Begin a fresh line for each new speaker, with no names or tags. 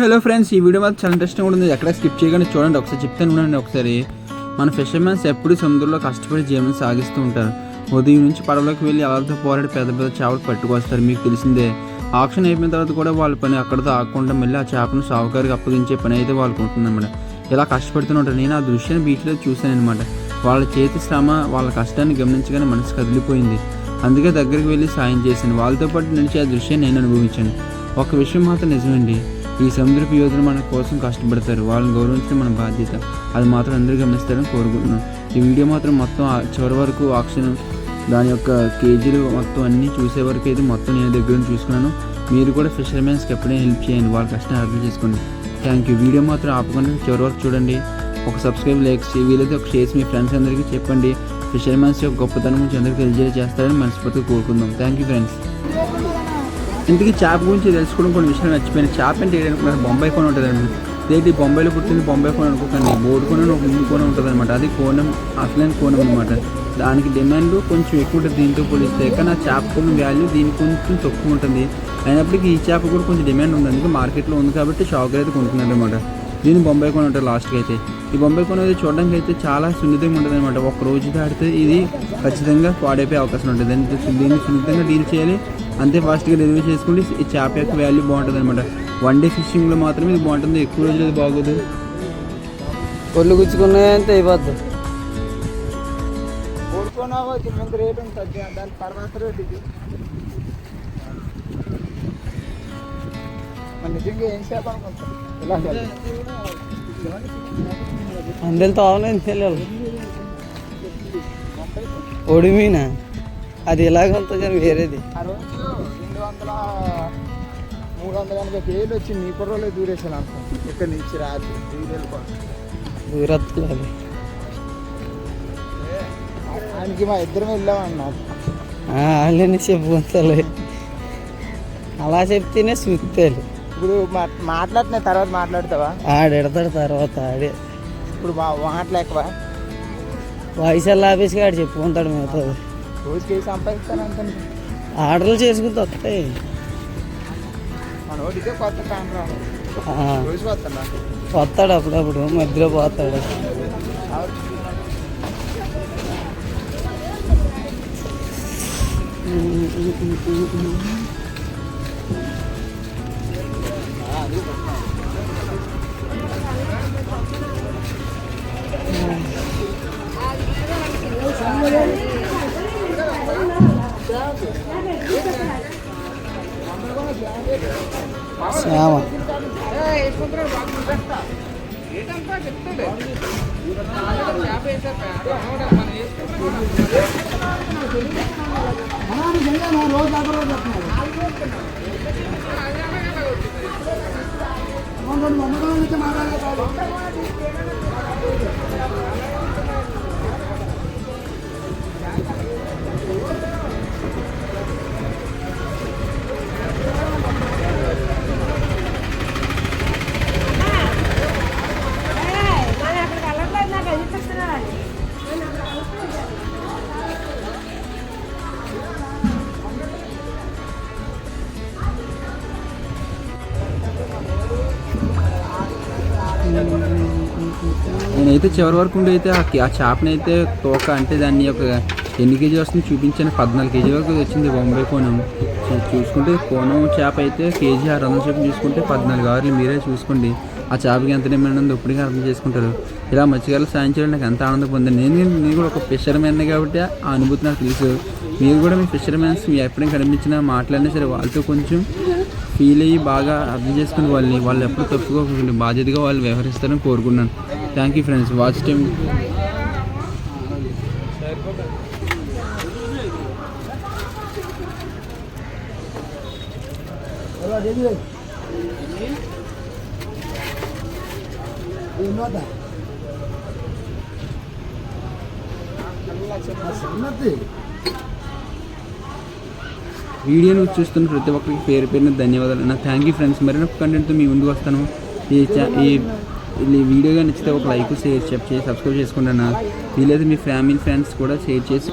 Hello friends, ఈ video మాత్రం చాలా ఇంట్రెస్టింగ్ ఉంటుంది. ఎక్కడ స్కిప్ చేయగానే చూడండి. ఒకసారి చెప్తాను ఉండండి. ఒకసారి మన ఫిషర్మెన్స్ ఎప్పుడు సముద్రంలో కష్టపడి జీవనం సాగిస్తూ ఉంటారు. ఉదయం నుంచి పడవలోకి వెళ్ళి అలలతో పోరాడి పెద్ద పెద్ద చేపలు పట్టుకొస్తారు. మీకు తెలిసిందే. ఆక్షన్ అయిపోయిన తర్వాత కూడా వాళ్ళ పని అక్కడితో ఆగకుండా మళ్ళీ ఆ చేపను సాగుకారికి అప్పగించే పని అయితే వాళ్ళకు ఉంటుందన్నమాట. ఇలా కష్టపడుతుంటారు. నేను ఆ దృశ్యాన్ని బీచ్లో చూశాను అనమాట. వాళ్ళ చేతి శ్రమ, వాళ్ళ కష్టాన్ని గమనించగానే మనసు కదిలిపోయింది. అందుకే దగ్గరికి వెళ్ళి సాయం చేశాను. వాళ్ళతో పాటు నిలిచి ఆ దృశ్యాన్ని నేను అనుభవించాను. ఒక విషయం మాత్రం నిజమండి, ఈ సముద్రపు యోధులు మన కోసం కష్టపడతారు. వాళ్ళని గౌరవించడం మన బాధ్యత. అది మాత్రం అందరూ గమనిస్తారని కోరుకుంటున్నాను. ఈ వీడియో మాత్రం మొత్తం చివరి వరకు ఆక్షన్, దాని యొక్క కేజీలు మొత్తం అన్నీ చూసే వరకు అయితే మొత్తం నేను దగ్గర నుంచి చూసుకున్నాను. మీరు కూడా ఫిషర్మెన్స్కి ఎప్పుడైనా హెల్ప్ చేయండి, వాళ్ళ కష్టాన్ని అర్థం చేసుకోండి. Thank you. వీడియో మాత్రం ఆపకుండా చివరి వరకు చూడండి. ఒక సబ్స్క్రైబ్, లైక్, వీలైతే ఒక షేర్స్ మీ ఫ్రెండ్స్ అందరికీ చెప్పండి. ఫిషర్మెన్స్ యొక్క గొప్పతనం గురించి అందరికీ తెలియజేస్తారని మనస్ఫూర్తిగా కోరుకుందాం. Thank you friends. ఇంటికి చేప గురించి తెలుసుకోవడం కొన్ని విషయాలు నచ్చిపోయిన. చేప అంటే ఏంటంటే బొంబాయి కోన ఉంటుందండి. ఏంటి బొంబాయిలో పుట్టింది బొంబాయి కోన అనుకోకండి. బోర్డు కోన ఒక ముందు కోన ఉంటుంది అనమాట. అది కోనం, అసలైన కోనం అనమాట. దానికి డిమాండ్ కొంచెం ఎక్కువ ఉంటుంది దీంతో పోలిస్తే. కానీ ఆ చేప కోన వాల్యూ దీనికి కొంచెం తక్కువ ఉంటుంది. అయినప్పటికీ ఈ చేప కూడా కొంచెం డిమాండ్ ఉంది. అందుకే మార్కెట్లో ఉంది కాబట్టి షాపులు అయితే కొంటున్నారు అనమాట. దీన్ని బొంబాయి కోన ఉంటుంది లాస్ట్కి అయితే. ఈ బొంబాయి కోన అయితే చూడడానికి అయితే చాలా సున్నితంగా ఉంటుంది అనమాట. ఒక రోజు దాడితే ఇది ఖచ్చితంగా పాడైపోయే అవకాశం ఉంటుంది. దీన్ని సున్నితంగా డీల్ చేయాలి. అంతే ఫాస్ట్గా డెలివరీ చేసుకుంటే ఈ చేప యొక్క వాల్యూ బాగుంటుంది అనమాట. వన్ డే ఫిషింగ్లో మాత్రమే ఇది బాగుంటుంది. ఎక్కువ రోజులు అది బాగోదు.
ఒళ్ళు గుచ్చుకున్నాయంటే అయిపోద్ది.
రేట్ ఉంటుంది దాని తర్వాత రేట్ ఇది. నిజంగా ఏం చేప అనుకుంటాం ఇలా
అందరితో అవునండి తెలియాలి. ఒడిమీనా అది ఇలాగ ఉంటుంది కానీ వేరేది.
ఆ రోజు 380 కేజీలు వచ్చి మీ కుర్రలో దూరేసాను అనుకో. ఇక్కడ నుంచి రాత్రి
దూరత్తులేదు.
ఆయనకి మా ఇద్దరం వెళ్ళామన్నా.
వాళ్ళని చెప్పుకుంటారు. అలా చెప్తేనే చూస్తాను.
ఇప్పుడు మాట్లాడుతున్నా తర్వాత మాట్లాడతావా?
ఆడెడతాడు తర్వాత ఆడే.
ఇప్పుడు మాట్లాడవా?
వాయిస్ ఎలా ఆఫీస్గా ఆడు చెప్పుకుంటాడు. మిగతా
రోజుకి సంపాదిస్తాను అంత
ఆర్డర్లు చేసుకుంటూ వస్తాయి.
మన ఓడితే కొత్త కాంట్రా రోజు వస్తాడా?
వస్తాడు అప్పుడప్పుడు, మధ్యలో పోతాడు. శ్యామ
నేనైతే చివరి వరకు ఉండి అయితే ఆ చేపని అయితే తోక అంటే దాన్ని ఒక ఎన్ని కేజీ వస్తుంది చూపించాను. 14 కేజీ వరకు వచ్చింది బొంబాయి కోనం. చూసుకుంటే కోనం చేప అయితే కేజీ 600 చేప చూసుకుంటే 14 ఆరులు మీరే చూసుకోండి. ఆ చేపకి ఎంత డిమాండ్ ఉందో ఇప్పటికీ అర్థం చేసుకుంటారు. ఇలా మత్స్యకారులు సాయం చేయడం నాకు ఎంత ఆనందం పొందాను. నేను కూడా ఒక ఫిషర్మెన్ కాబట్టి ఆ అనుభూతి నాకు తెలుసు. మీరు కూడా మీ ఫిషర్మెన్స్ మీ ఎప్పుడైనా కనిపించినా మాట్లాడినా సరే వాళ్ళతో కొంచెం ఫీల్ అయ్యి బాగా అర్థం చేసుకుని వాళ్ళు ఎప్పుడు తప్పుకోకుండా బాధ్యతగా వాళ్ళు వ్యవహరిస్తారని కోరుకున్నాను. Thank you friends. Watch time. వీడియోను చూస్తున్న ప్రతి ఒక్కరికి పేరు పేరున ధన్యవాదాలు. నా థ్యాంక్ యూ ఫ్రెండ్స్. మరిన్ని కంటెంట్తో మీ ముందుకు వస్తాను. ఈ వీడియోగా నచ్చితే ఒక లైక్, షేర్ చేసి సబ్స్క్రైబ్ చేసుకోండి అన్న. వీలైతే మీ ఫ్యామిలీ ఫ్రెండ్స్ కూడా షేర్ చేసి